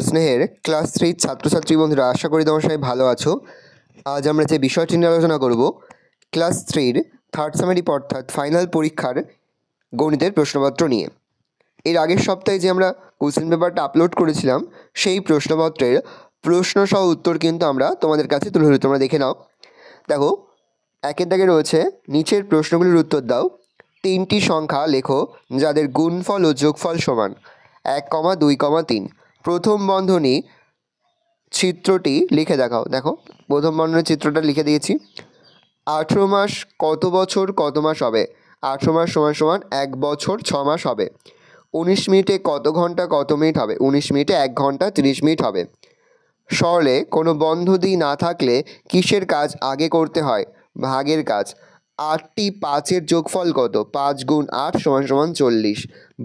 স্নেহের ক্লাস 3 ছাত্রছাত্রী বন্ধুরা, আশা করি তোমার সবাই ভালো আছো। আজ আমরা যে বিষয়টি নিয়ে আলোচনা করব, ক্লাস 3 থার্ড সেমেস্টার অর্থাৎ ফাইনাল পরীক্ষার গণিতের প্রশ্নপত্র নিয়ে। এর আগের সপ্তাহে যে আমরা কোশ্চেন পেপারটা আপলোড করেছিলাম, সেই প্রশ্নপত্রের প্রশ্নসহ উত্তর কিন্তু আমরা তোমাদের কাছে তুলে ধরি। তোমরা দেখে নাও। দেখো, একের দাগে রয়েছে নিচের প্রশ্নগুলির উত্তর দাও। 3টি সংখ্যা লেখো যাদের গুণফল ও যোগফল সমান। 1, 2, 3। প্রথম বন্ধনী চিত্রটি লিখে দেখাও। দেখো, প্রথম বন্ধনীর চিত্রটা লিখে দিয়েছি। 18 মাস কত বছর কত মাস হবে? 18 মাস সমান সমান 1 বছর 6 মাস হবে। 19 মিনিটে কত ঘন্টা কত মিনিট হবে? 19 মিনিটে 1 ঘন্টা 30 মিনিট হবে। সরলে কোনো বন্ধনী না থাকলে কিসের কাজ আগে করতে হয়? ভাগের কাজ। 8টি 5-এর যোগফল কত? 5 গুণ 8 সমান সমান 40।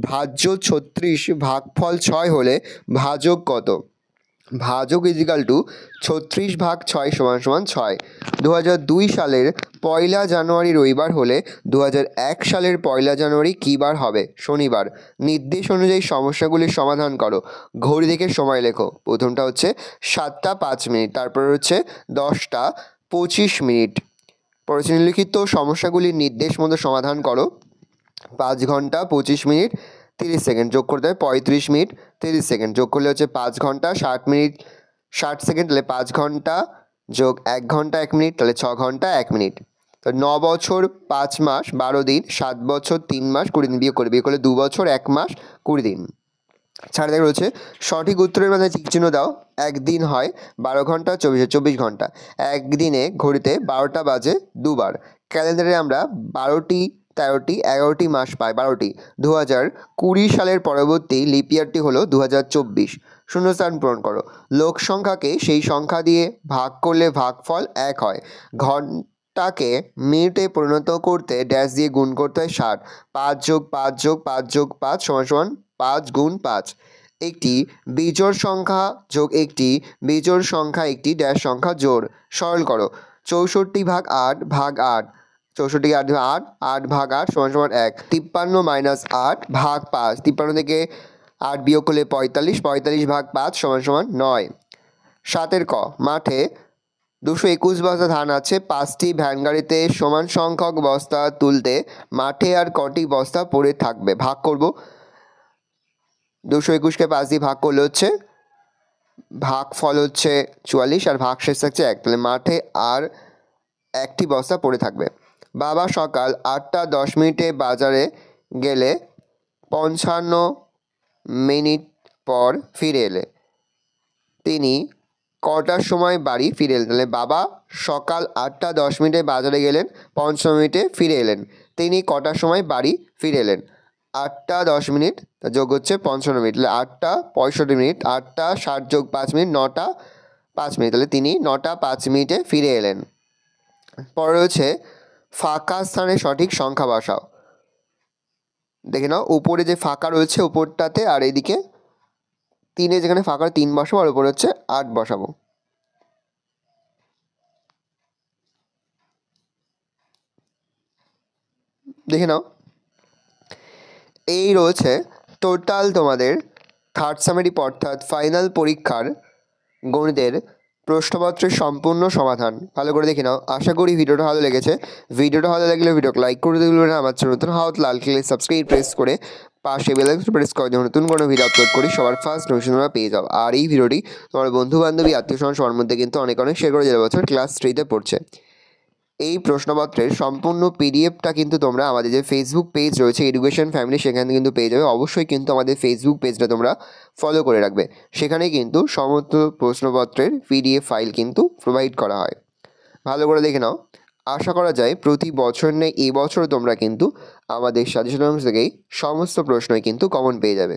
ভাজ্য 36 ভাগফল 6 হলে ভাজক কত? ভাজক ইজিক্যাল টু 36 ভাগ 6 সমান সমান 6। 2002 সালের 1 জানুয়ারি রবিবার হলে 2001 সালের 1 জানুয়ারি কী বার হবে? শনিবার। নির্দেশ অনুযায়ী সমস্যাগুলির সমাধান করো। ঘড়ি দেখে সময় লেখো। প্রথমটা হচ্ছে 7টা 5 মিনিট, তারপর হচ্ছে 10টা 25 মিনিট। পরে নিম্নলিখিত সমস্যাগুলির নির্দেশ মতো সমাধান করো। 5 ঘন্টা 25 মিনিট 30 সেকেন্ড, যোগ করতে হবে 35 মিনিট 30 সেকেন্ড, যোগ করলে হচ্ছে 5 ঘন্টা 60 মিনিট 60 সেকেন্ড, তাহলে 5 ঘন্টা যোগ 1 ঘন্টা 1 মিনিট, তাহলে 6 ঘন্টা 1 মিনিট। তো 9 বছর 5 মাস 12 দিন, 7 বছর 3 মাস 20 দিন, বিয়োগ করলে 2 বছর 1 মাস 20 দিন। ছাড় দেখা রয়েছে সঠিক উত্তরের মাঝে টিক চিহ্ন দাও। একদিন হয় 12 ঘন্টা 24 ঘন্টা। একদিনে ঘড়িতে 12টা বাজে দুবার। ক্যালেন্ডারে আমরা 12টি 13টি 11টি মাস পাই। 12টি। 2020 সালের পরবর্তী লিপ ইয়ারটি হলো 2024। শূন্যস্থান পূরণ করো। লোক সংখ্যাকে সেই সংখ্যা দিয়ে ভাগ করলে ভাগফল 1 হয়। ঘন্টাকে মিনিটে পরিণত করতে ড্যাশ দিয়ে গুণ করতে হয় 60। 5 যোগ 5 যোগ 5 যোগ 5 সমান সমান 5 গুণ 5। একটি বিজোড় সংখ্যা যোগ একটি বিজোড় সংখ্যা একটি ড্যাশ সংখ্যা জোড়। সরল করো। 64 ভাগ 8 ভাগ 8। 64 8 8 8 ভাগ 8 সমান সমান 1। 53 মাইনাস 8 ভাগ 5। 53 থেকে 8 বিয়োগ করলে 45। 45 ভাগ 5 সমান সমান 9। 7 ক, মাঠে 221 বস্তা ধান আছে। 5টি ভ্যান গাড়িতে সমান সংখ্যক বস্তা তুলতে মাঠে আর কটি বস্তা পড়ে থাকবে? ভাগ করব। 221কে 5 দিয়ে ভাগ করলে হচ্ছে ভাগফল হচ্ছে 44 আর ভাগশেষ থাকছে 1, তাহলে মাঠে আর 1টি বস্তা পড়ে থাকবে। বাবা সকাল 8টা 10 মিনিটে বাজারে গেলে 55 মিনিট পর ফিরে এলে। তিনি কটার সময় বাড়ি ফিরে এলেন? তাহলে বাবা সকাল 8টা 10 মিনিটে বাজারে গেলেন, 55 মিনিটে ফিরে এলেন। তিনি কটার সময় বাড়ি ফিরে এলেন? 8টা 10 মিনিট যোগ হচ্ছে 55 মিনিট, তাহলে 8টা 65 মিনিট। 8টা 60 যোগ 5 মিনিট 9টা 5 মিনিট, তাহলে তিনি 9টা 5 মিনিটে ফিরে এলেন। পরে রয়েছে ফাঁকা স্থানে সঠিক সংখ্যা বসাও। দেখে নাও, উপরে যে ফাঁকা রয়েছে উপরটাতে, আর এইদিকে 3-এ যেখানে ফাঁকা 3 বসাবো, আর উপরে হচ্ছে 8 বসাবো। দেখে নাও, এই রয়েছে টোটাল তোমাদের থার্ড সেমেস্টার অর্থাৎ ফাইনাল পরীক্ষার গণিতের প্রশ্নপত্রের সম্পূর্ণ সমাধান। ভালো করে দেখে নাও। আশা করি ভিডিওটা ভালো লেগেছে। ভিডিওটা ভালো লাগলে ভিডিওকে লাইক করে দিলে না, আমার চ্যানেল নতুন হাত লাল ক্লিক সাবস্ক্রাইব প্রেস করে পাশে বেল আইকন প্রেস করে যখন নতুন কোনো ভিডিও আপলোড করি সবার ফার্স্ট নোটিফিকেশন তোমরা পেয়ে যাও। আর এই ভিডিওটি তোমার বন্ধু বান্ধবী আত্মীয় স্বজন সবার মধ্যে কিন্তু অনেক শেয়ার করে যাবে। বছর ক্লাস 3-তে পড়ছে। এই প্রশ্নপত্রের সম্পূর্ণ পিডিএফটা কিন্তু তোমরা আমাদের যে ফেসবুক পেজ রয়েছে এডুকেশন ফ্যামিলি, সেখানে কিন্তু পেয়ে যাবে। অবশ্যই কিন্তু আমাদের ফেসবুক পেজটা তোমরা ফলো করে রাখবে। সেখানে কিন্তু সমস্ত প্রশ্নপত্রের পিডিএফ ফাইল কিন্তু প্রোভাইড করা হয়। ভালো করে দেখে নাও। আশা করা যায় প্রতি বছর নেই এবছরও তোমরা কিন্তু আমাদের সাজেশন থেকেই সমস্ত প্রশ্নই কিন্তু কমন পেয়ে যাবে।